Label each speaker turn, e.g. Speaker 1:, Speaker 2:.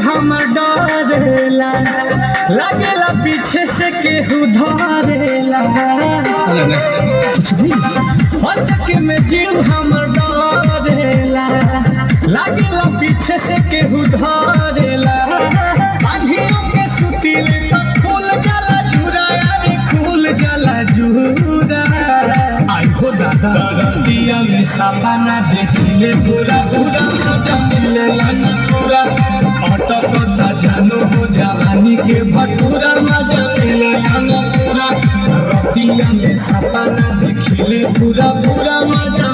Speaker 1: हमर डरेला लागेला पीछे से केहू धरेला अचक में जीव हमर डरेला लागेला पीछे से केहू धरेला बांधियों के सुतीले तो खुल जाला जुरा रे खुल जाला जुरा आई हो दादा रतिया में सपना देखिले पूरा पूरा मजा मिलेला ना पूरा अटकता जानू हो जवानी के भटूरा मजा मिलेला ना पूरा रतिया में सपना देखिले पूरा पूरा मजा